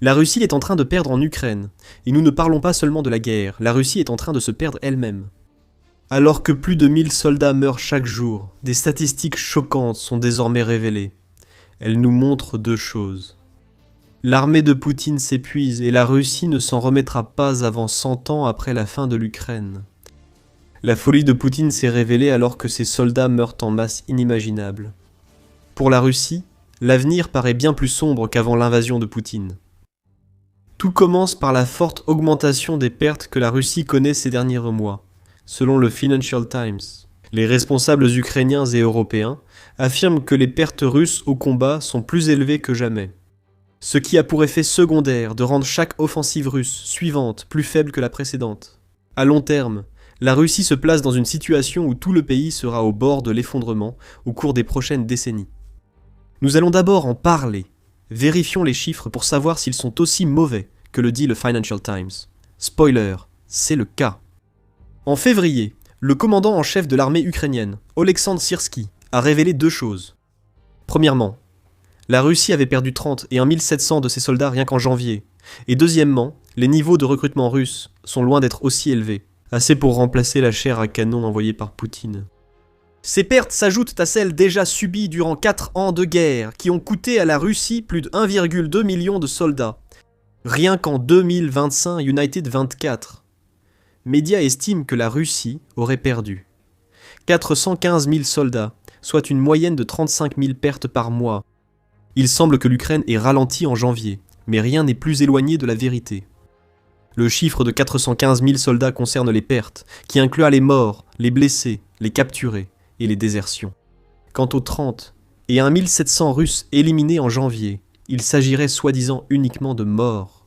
La Russie est en train de perdre en Ukraine, et nous ne parlons pas seulement de la guerre, la Russie est en train de se perdre elle-même. Alors que plus de 1000 soldats meurent chaque jour, des statistiques choquantes sont désormais révélées. Elles nous montrent deux choses. L'armée de Poutine s'épuise et la Russie ne s'en remettra pas avant 100 ans après la fin de l'Ukraine. La folie de Poutine s'est révélée alors que ses soldats meurent en masse inimaginable. Pour la Russie, l'avenir paraît bien plus sombre qu'avant l'invasion de Poutine. Tout commence par la forte augmentation des pertes que la Russie connaît ces derniers mois. Selon le Financial Times, les responsables ukrainiens et européens affirment que les pertes russes au combat sont plus élevées que jamais. Ce qui a pour effet secondaire de rendre chaque offensive russe suivante plus faible que la précédente. À long terme, la Russie se place dans une situation où tout le pays sera au bord de l'effondrement au cours des prochaines décennies. Nous allons d'abord en parler. Vérifions les chiffres pour savoir s'ils sont aussi mauvais que le dit le Financial Times. Spoiler, c'est le cas. En février, le commandant en chef de l'armée ukrainienne, Oleksandr Syrski, a révélé deux choses. Premièrement, la Russie avait perdu 30 et 1700 de ses soldats rien qu'en janvier. Et deuxièmement, les niveaux de recrutement russes sont loin d'être aussi élevés, assez pour remplacer la chair à canon envoyée par Poutine. Ces pertes s'ajoutent à celles déjà subies durant 4 ans de guerre, qui ont coûté à la Russie plus de 1,2 million de soldats. Rien qu'en 2025, United 24. Médias estiment que la Russie aurait perdu 415 000 soldats, soit une moyenne de 35 000 pertes par mois. Il semble que l'Ukraine ait ralenti en janvier, mais rien n'est plus éloigné de la vérité. Le chiffre de 415 000 soldats concerne les pertes, qui incluent les morts, les blessés, les capturés et les désertions. Quant aux 30 et 1700 Russes éliminés en janvier, il s'agirait soi-disant uniquement de morts.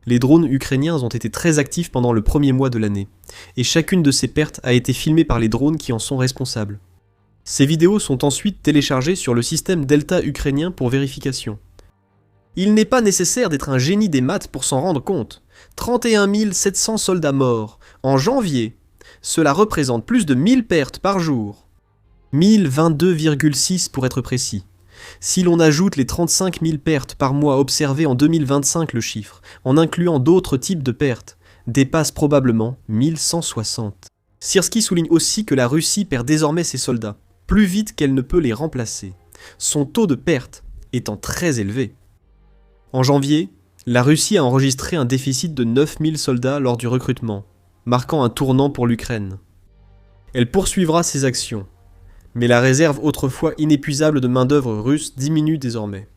Les drones ukrainiens ont été très actifs pendant le premier mois de l'année, et chacune de ces pertes a été filmée par les drones qui en sont responsables. Ces vidéos sont ensuite téléchargées sur le système Delta ukrainien pour vérification. Il n'est pas nécessaire d'être un génie des maths pour s'en rendre compte. 31 700 soldats morts en janvier, cela représente plus de 1000 pertes par jour. 1022,6 pour être précis. Si l'on ajoute les 35 000 pertes par mois observées en 2025, le chiffre, en incluant d'autres types de pertes, dépasse probablement 1160. Syrski souligne aussi que la Russie perd désormais ses soldats, plus vite qu'elle ne peut les remplacer, son taux de perte étant très élevé. En janvier, la Russie a enregistré un déficit de 9000 soldats lors du recrutement, marquant un tournant pour l'Ukraine. Elle poursuivra ses actions, mais la réserve autrefois inépuisable de main-d'œuvre russe diminue désormais.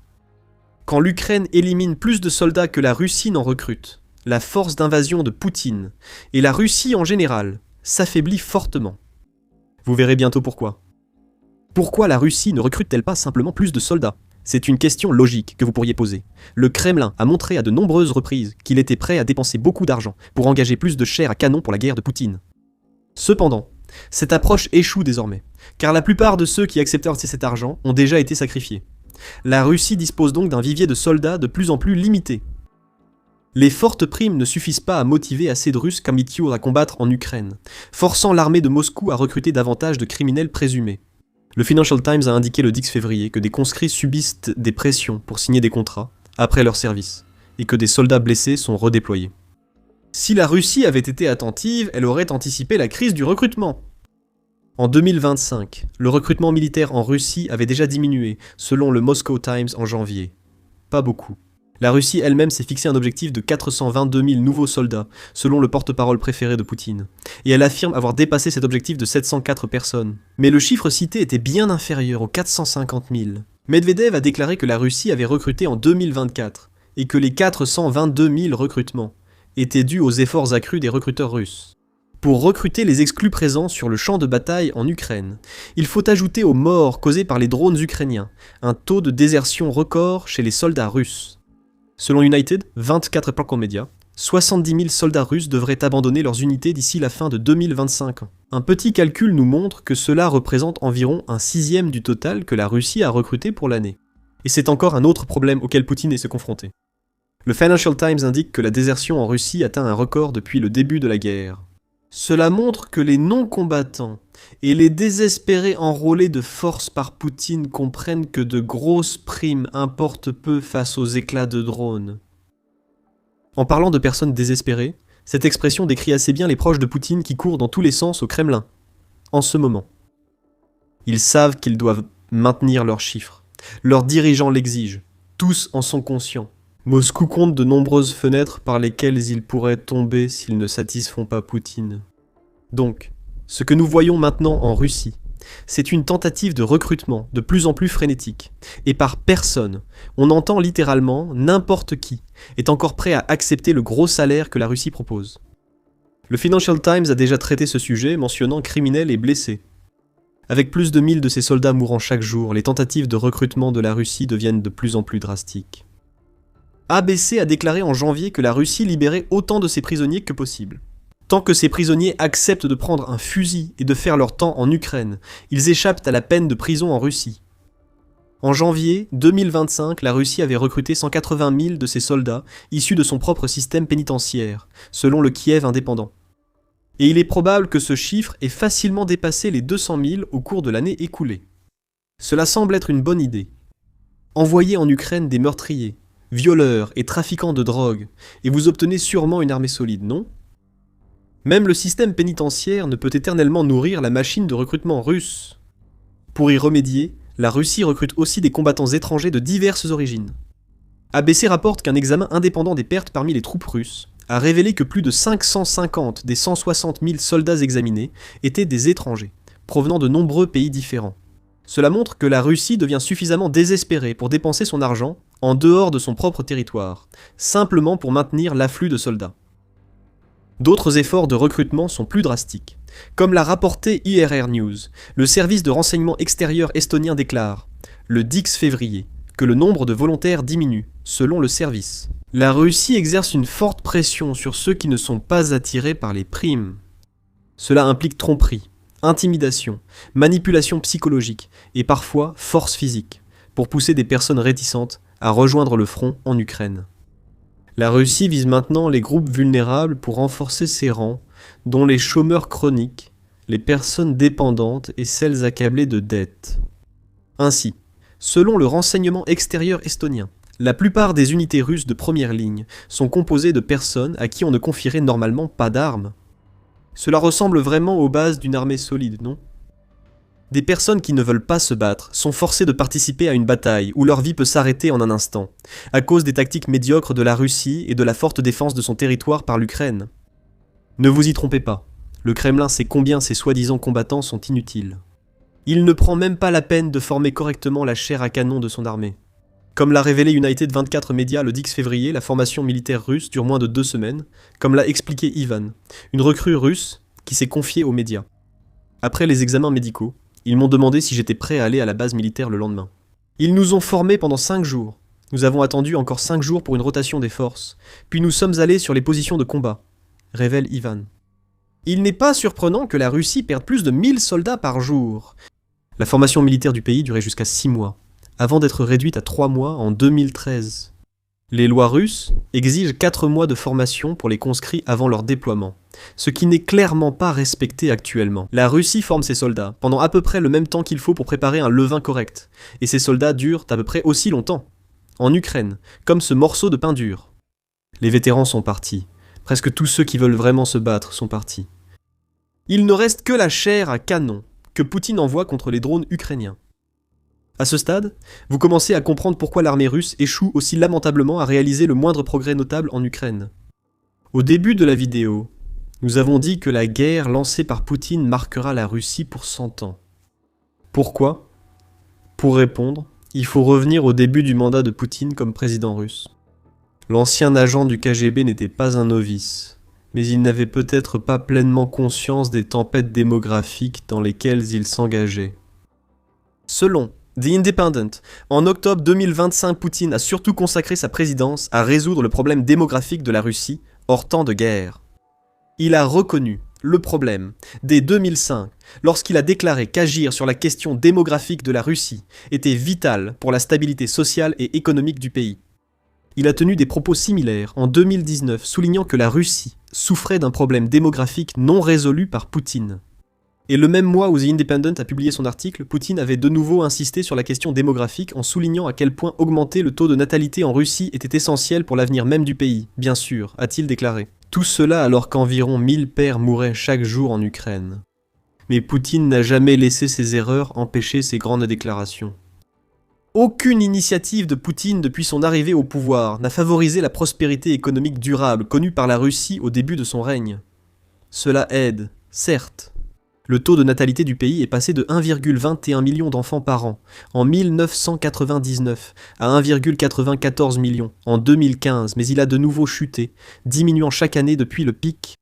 Quand l'Ukraine élimine plus de soldats que la Russie n'en recrute, la force d'invasion de Poutine, et la Russie en général, s'affaiblit fortement. Vous verrez bientôt pourquoi. Pourquoi la Russie ne recrute-t-elle pas simplement plus de soldats ? C'est une question logique que vous pourriez poser. Le Kremlin a montré à de nombreuses reprises qu'il était prêt à dépenser beaucoup d'argent pour engager plus de chair à canon pour la guerre de Poutine. Cependant, cette approche échoue désormais, car la plupart de ceux qui acceptaient cet argent ont déjà été sacrifiés. La Russie dispose donc d'un vivier de soldats de plus en plus limité. Les fortes primes ne suffisent pas à motiver assez de Russes comme Mityour à combattre en Ukraine, forçant l'armée de Moscou à recruter davantage de criminels présumés. Le Financial Times a indiqué le 10 février que des conscrits subissent des pressions pour signer des contrats après leur service, et que des soldats blessés sont redéployés. Si la Russie avait été attentive, elle aurait anticipé la crise du recrutement. En 2025, le recrutement militaire en Russie avait déjà diminué, selon le Moscow Times en janvier. Pas beaucoup. La Russie elle-même s'est fixé un objectif de 422 000 nouveaux soldats, selon le porte-parole préféré de Poutine, et elle affirme avoir dépassé cet objectif de 704 personnes. Mais le chiffre cité était bien inférieur aux 450 000. Medvedev a déclaré que la Russie avait recruté en 2024, et que les 422 000 recrutements étaient dus aux efforts accrus des recruteurs russes. Pour recruter les exclus présents sur le champ de bataille en Ukraine, il faut ajouter aux morts causées par les drones ukrainiens un taux de désertion record chez les soldats russes. Selon United, 24 plans médias, 70 000 soldats russes devraient abandonner leurs unités d'ici la fin de 2025. Un petit calcul nous montre que cela représente environ un sixième du total que la Russie a recruté pour l'année. Et c'est encore un autre problème auquel Poutine est se confronter. Le Financial Times indique que la désertion en Russie atteint un record depuis le début de la guerre. Cela montre que les non-combattants et les désespérés enrôlés de force par Poutine comprennent que de grosses primes importent peu face aux éclats de drones. En parlant de personnes désespérées, cette expression décrit assez bien les proches de Poutine qui courent dans tous les sens au Kremlin, en ce moment. Ils savent qu'ils doivent maintenir leurs chiffres. Leurs dirigeants l'exigent. Tous en sont conscients. Moscou compte de nombreuses fenêtres par lesquelles ils pourraient tomber s'ils ne satisfont pas Poutine. Donc, ce que nous voyons maintenant en Russie, c'est une tentative de recrutement de plus en plus frénétique. Et par personne, on entend littéralement n'importe qui est encore prêt à accepter le gros salaire que la Russie propose. Le Financial Times a déjà traité ce sujet, mentionnant criminels et blessés. Avec plus de 1000 de ces soldats mourant chaque jour, les tentatives de recrutement de la Russie deviennent de plus en plus drastiques. ABC a déclaré en janvier que la Russie libérait autant de ses prisonniers que possible. Tant que ces prisonniers acceptent de prendre un fusil et de faire leur temps en Ukraine, ils échappent à la peine de prison en Russie. En janvier 2025, la Russie avait recruté 180 000 de ses soldats issus de son propre système pénitentiaire, selon le Kiev indépendant. Et il est probable que ce chiffre ait facilement dépassé les 200 000 au cours de l'année écoulée. Cela semble être une bonne idée. Envoyez en Ukraine des meurtriers, violeurs et trafiquants de drogue, et vous obtenez sûrement une armée solide, non ? Même le système pénitentiaire ne peut éternellement nourrir la machine de recrutement russe. Pour y remédier, la Russie recrute aussi des combattants étrangers de diverses origines. ABC rapporte qu'un examen indépendant des pertes parmi les troupes russes a révélé que plus de 550 des 160 000 soldats examinés étaient des étrangers, provenant de nombreux pays différents. Cela montre que la Russie devient suffisamment désespérée pour dépenser son argent en dehors de son propre territoire, simplement pour maintenir l'afflux de soldats. D'autres efforts de recrutement sont plus drastiques. Comme l'a rapporté IRR News, le service de renseignement extérieur estonien déclare, le 10 février, que le nombre de volontaires diminue, selon le service. La Russie exerce une forte pression sur ceux qui ne sont pas attirés par les primes. Cela implique tromperie, intimidation, manipulation psychologique et parfois force physique, pour pousser des personnes réticentes à rejoindre le front en Ukraine. La Russie vise maintenant les groupes vulnérables pour renforcer ses rangs, dont les chômeurs chroniques, les personnes dépendantes et celles accablées de dettes. Ainsi, selon le renseignement extérieur estonien, la plupart des unités russes de première ligne sont composées de personnes à qui on ne confierait normalement pas d'armes. Cela ressemble vraiment aux bases d'une armée solide, non ? Des personnes qui ne veulent pas se battre sont forcées de participer à une bataille où leur vie peut s'arrêter en un instant, à cause des tactiques médiocres de la Russie et de la forte défense de son territoire par l'Ukraine. Ne vous y trompez pas, le Kremlin sait combien ces soi-disant combattants sont inutiles. Il ne prend même pas la peine de former correctement la chair à canon de son armée. Comme l'a révélé United 24 Media le 10 février, la formation militaire russe dure moins de 2 semaines, comme l'a expliqué Ivan, une recrue russe qui s'est confiée aux médias. Après les examens médicaux, ils m'ont demandé si j'étais prêt à aller à la base militaire le lendemain. Ils nous ont formés pendant 5 jours. Nous avons attendu encore 5 jours pour une rotation des forces, puis nous sommes allés sur les positions de combat, révèle Ivan. Il n'est pas surprenant que la Russie perde plus de 1000 soldats par jour. La formation militaire du pays durait jusqu'à 6 mois, avant d'être réduite à 3 mois en 2013. Les lois russes exigent 4 mois de formation pour les conscrits avant leur déploiement, ce qui n'est clairement pas respecté actuellement. La Russie forme ses soldats pendant à peu près le même temps qu'il faut pour préparer un levain correct, et ces soldats durent à peu près aussi longtemps. En Ukraine, comme ce morceau de pain dur. Les vétérans sont partis. Presque tous ceux qui veulent vraiment se battre sont partis. Il ne reste que la chair à canon que Poutine envoie contre les drones ukrainiens. À ce stade, vous commencez à comprendre pourquoi l'armée russe échoue aussi lamentablement à réaliser le moindre progrès notable en Ukraine. Au début de la vidéo, nous avons dit que la guerre lancée par Poutine marquera la Russie pour 100 ans. Pourquoi ? Pour répondre, il faut revenir au début du mandat de Poutine comme président russe. L'ancien agent du KGB n'était pas un novice, mais il n'avait peut-être pas pleinement conscience des tempêtes démographiques dans lesquelles il s'engageait. Selon The Independent, en octobre 2025, Poutine a surtout consacré sa présidence à résoudre le problème démographique de la Russie hors temps de guerre. Il a reconnu le problème dès 2005 lorsqu'il a déclaré qu'agir sur la question démographique de la Russie était vital pour la stabilité sociale et économique du pays. Il a tenu des propos similaires en 2019, soulignant que la Russie souffrait d'un problème démographique non résolu par Poutine. Et le même mois où The Independent a publié son article, Poutine avait de nouveau insisté sur la question démographique en soulignant à quel point augmenter le taux de natalité en Russie était essentiel pour l'avenir même du pays, bien sûr, a-t-il déclaré. Tout cela alors qu'environ 1000 pères mouraient chaque jour en Ukraine. Mais Poutine n'a jamais laissé ses erreurs empêcher ses grandes déclarations. Aucune initiative de Poutine depuis son arrivée au pouvoir n'a favorisé la prospérité économique durable connue par la Russie au début de son règne. Cela aide, certes. Le taux de natalité du pays est passé de 1,21 million d'enfants par an en 1999 à 1,94 million en 2015, mais il a de nouveau chuté, diminuant chaque année depuis le pic.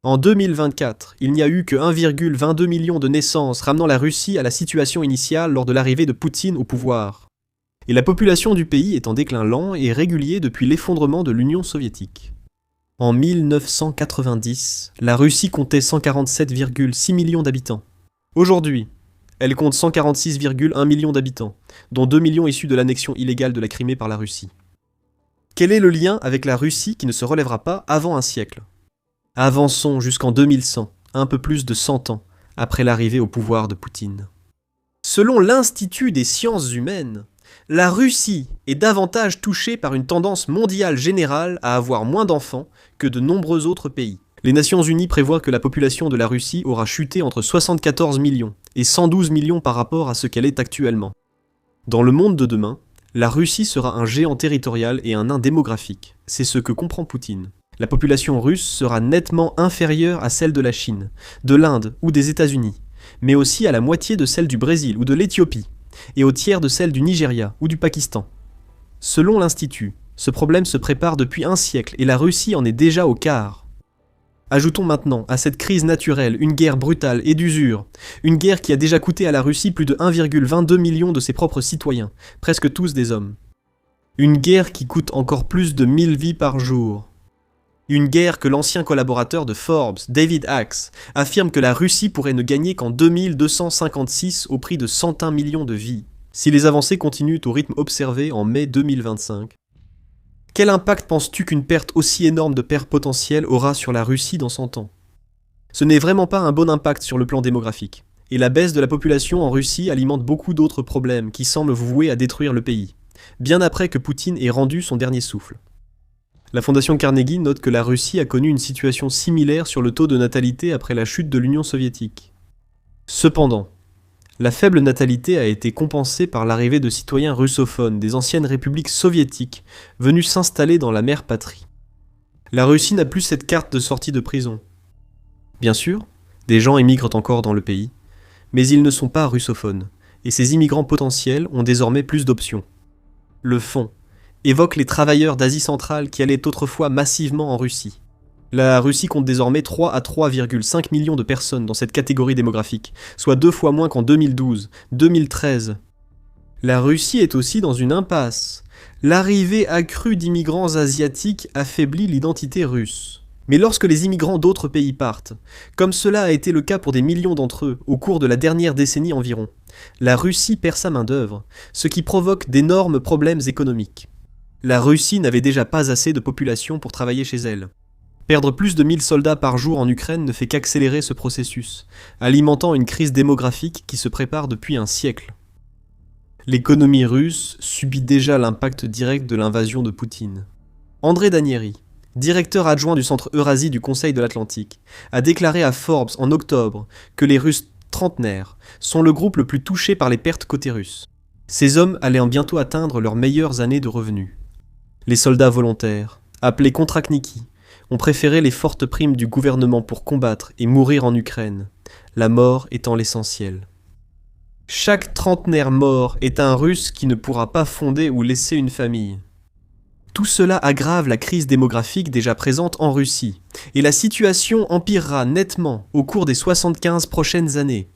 En 2024, il n'y a eu que 1,22 million de naissances, ramenant la Russie à la situation initiale lors de l'arrivée de Poutine au pouvoir. Et la population du pays est en déclin lent et régulier depuis l'effondrement de l'Union soviétique. En 1990, la Russie comptait 147,6 millions d'habitants. Aujourd'hui, elle compte 146,1 millions d'habitants, dont 2 millions issus de l'annexion illégale de la Crimée par la Russie. Quel est le lien avec la Russie qui ne se relèvera pas avant un siècle ? Avançons jusqu'en 2100, un peu plus de 100 ans, après l'arrivée au pouvoir de Poutine. Selon l'Institut des sciences humaines, la Russie est davantage touchée par une tendance mondiale générale à avoir moins d'enfants que de nombreux autres pays. Les Nations Unies prévoient que la population de la Russie aura chuté entre 74 millions et 112 millions par rapport à ce qu'elle est actuellement. Dans le monde de demain, la Russie sera un géant territorial et un nain démographique. C'est ce que comprend Poutine. La population russe sera nettement inférieure à celle de la Chine, de l'Inde ou des États-Unis, mais aussi à la moitié de celle du Brésil ou de l'Éthiopie, et au tiers de celle du Nigeria ou du Pakistan. Selon l'Institut, ce problème se prépare depuis un siècle et la Russie en est déjà au quart. Ajoutons maintenant à cette crise naturelle une guerre brutale et d'usure, une guerre qui a déjà coûté à la Russie plus de 1,22 million de ses propres citoyens, presque tous des hommes. Une guerre qui coûte encore plus de 1000 vies par jour. Une guerre que l'ancien collaborateur de Forbes, David Axe, affirme que la Russie pourrait ne gagner qu'en 2256 au prix de 101 millions de vies, si les avancées continuent au rythme observé en mai 2025. Quel impact penses-tu qu'une perte aussi énorme de pères potentiels aura sur la Russie dans 100 ans ? Ce n'est vraiment pas un bon impact sur le plan démographique, et la baisse de la population en Russie alimente beaucoup d'autres problèmes qui semblent voués à détruire le pays, bien après que Poutine ait rendu son dernier souffle. La Fondation Carnegie note que la Russie a connu une situation similaire sur le taux de natalité après la chute de l'Union soviétique. Cependant, la faible natalité a été compensée par l'arrivée de citoyens russophones des anciennes républiques soviétiques venus s'installer dans la mère patrie. La Russie n'a plus cette carte de sortie de prison. Bien sûr, des gens émigrent encore dans le pays, mais ils ne sont pas russophones, et ces immigrants potentiels ont désormais plus d'options. Le fonds évoque les travailleurs d'Asie centrale qui allaient autrefois massivement en Russie. La Russie compte désormais 3 à 3,5 millions de personnes dans cette catégorie démographique, soit 2 fois moins qu'en 2012, 2013. La Russie est aussi dans une impasse. L'arrivée accrue d'immigrants asiatiques affaiblit l'identité russe. Mais lorsque les immigrants d'autres pays partent, comme cela a été le cas pour des millions d'entre eux au cours de la dernière décennie environ, la Russie perd sa main-d'œuvre, ce qui provoque d'énormes problèmes économiques. La Russie n'avait déjà pas assez de population pour travailler chez elle. Perdre plus de 1000 soldats par jour en Ukraine ne fait qu'accélérer ce processus, alimentant une crise démographique qui se prépare depuis un siècle. L'économie russe subit déjà l'impact direct de l'invasion de Poutine. André Danieri, directeur adjoint du Centre Eurasie du Conseil de l'Atlantique, a déclaré à Forbes en octobre que les Russes trentenaires sont le groupe le plus touché par les pertes côté russe. Ces hommes allaient bientôt atteindre leurs meilleures années de revenus. Les soldats volontaires, appelés kontrachniki, ont préféré les fortes primes du gouvernement pour combattre et mourir en Ukraine, la mort étant l'essentiel. Chaque trentenaire mort est un Russe qui ne pourra pas fonder ou laisser une famille. Tout cela aggrave la crise démographique déjà présente en Russie, et la situation empirera nettement au cours des 75 prochaines années.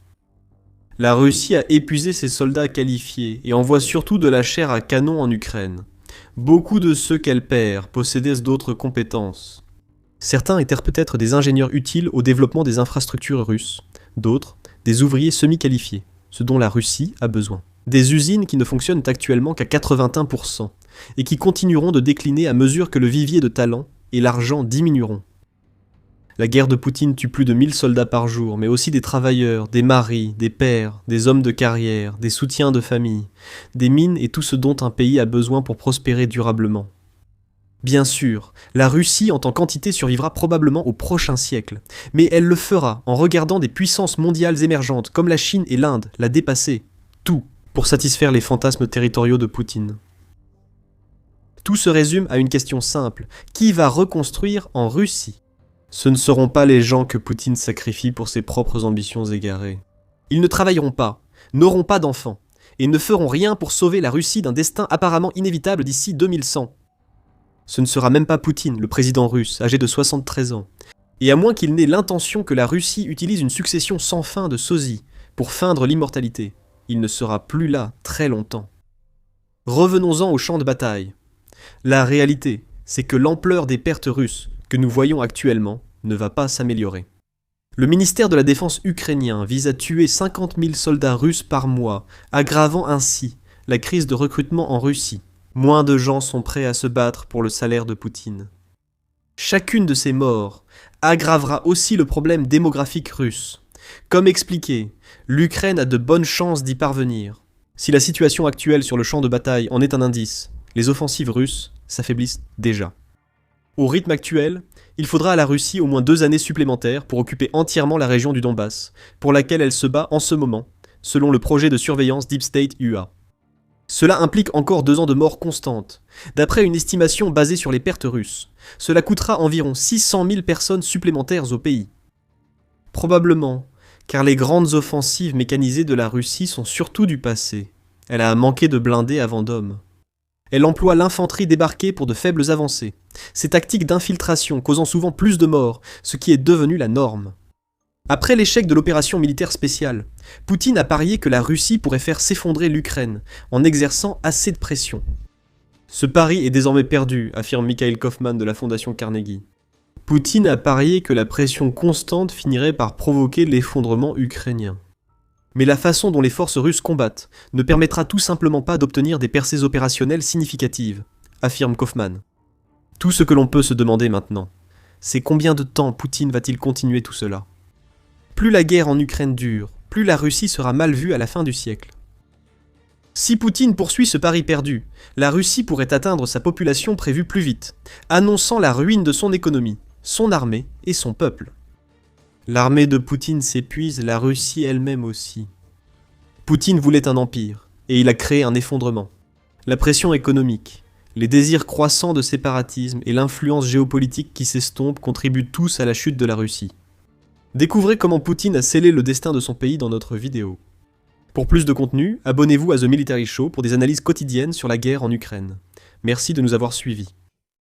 La Russie a épuisé ses soldats qualifiés et envoie surtout de la chair à canon en Ukraine. Beaucoup de ceux qu'elle perd possédaient d'autres compétences. Certains étaient peut-être des ingénieurs utiles au développement des infrastructures russes, d'autres, des ouvriers semi-qualifiés, ce dont la Russie a besoin. Des usines qui ne fonctionnent actuellement qu'à 81%, et qui continueront de décliner à mesure que le vivier de talent et l'argent diminueront. La guerre de Poutine tue plus de 1000 soldats par jour, mais aussi des travailleurs, des maris, des pères, des hommes de carrière, des soutiens de famille, des mines et tout ce dont un pays a besoin pour prospérer durablement. Bien sûr, la Russie en tant qu'entité survivra probablement au prochain siècle, mais elle le fera en regardant des puissances mondiales émergentes comme la Chine et l'Inde la dépasser, tout, pour satisfaire les fantasmes territoriaux de Poutine. Tout se résume à une question simple, qui va reconstruire en Russie ? Ce ne seront pas les gens que Poutine sacrifie pour ses propres ambitions égarées. Ils ne travailleront pas, n'auront pas d'enfants, et ne feront rien pour sauver la Russie d'un destin apparemment inévitable d'ici 2100. Ce ne sera même pas Poutine, le président russe, âgé de 73 ans. Et à moins qu'il n'ait l'intention que la Russie utilise une succession sans fin de sosies pour feindre l'immortalité, il ne sera plus là très longtemps. Revenons-en au champ de bataille. La réalité, c'est que l'ampleur des pertes russes que nous voyons actuellement ne va pas s'améliorer. Le ministère de la Défense ukrainien vise à tuer 50 000 soldats russes par mois, aggravant ainsi la crise de recrutement en Russie. Moins de gens sont prêts à se battre pour le salaire de Poutine. Chacune de ces morts aggravera aussi le problème démographique russe. Comme expliqué, l'Ukraine a de bonnes chances d'y parvenir. Si la situation actuelle sur le champ de bataille en est un indice, les offensives russes s'affaiblissent déjà. Au rythme actuel, il faudra à la Russie au moins 2 années supplémentaires pour occuper entièrement la région du Donbass, pour laquelle elle se bat en ce moment, selon le projet de surveillance Deep State UA. Cela implique encore 2 ans de mort constante. D'après une estimation basée sur les pertes russes, cela coûtera environ 600 000 personnes supplémentaires au pays. Probablement, car les grandes offensives mécanisées de la Russie sont surtout du passé. Elle a manqué de blindés avant d'hommes. Elle emploie l'infanterie débarquée pour de faibles avancées, ces tactiques d'infiltration causant souvent plus de morts, ce qui est devenu la norme. Après l'échec de l'opération militaire spéciale, Poutine a parié que la Russie pourrait faire s'effondrer l'Ukraine en exerçant assez de pression. Ce pari est désormais perdu, affirme Mikhail Kaufman de la Fondation Carnegie. Poutine a parié que la pression constante finirait par provoquer l'effondrement ukrainien. Mais la façon dont les forces russes combattent ne permettra tout simplement pas d'obtenir des percées opérationnelles significatives, affirme Kaufman. Tout ce que l'on peut se demander maintenant, c'est combien de temps Poutine va-t-il continuer tout cela ? Plus la guerre en Ukraine dure, plus la Russie sera mal vue à la fin du siècle. Si Poutine poursuit ce pari perdu, la Russie pourrait atteindre sa population prévue plus vite, annonçant la ruine de son économie, son armée et son peuple. L'armée de Poutine s'épuise, la Russie elle-même aussi. Poutine voulait un empire, et il a créé un effondrement. La pression économique, les désirs croissants de séparatisme et l'influence géopolitique qui s'estompe contribuent tous à la chute de la Russie. Découvrez comment Poutine a scellé le destin de son pays dans notre vidéo. Pour plus de contenu, abonnez-vous à The Military Show pour des analyses quotidiennes sur la guerre en Ukraine. Merci de nous avoir suivis.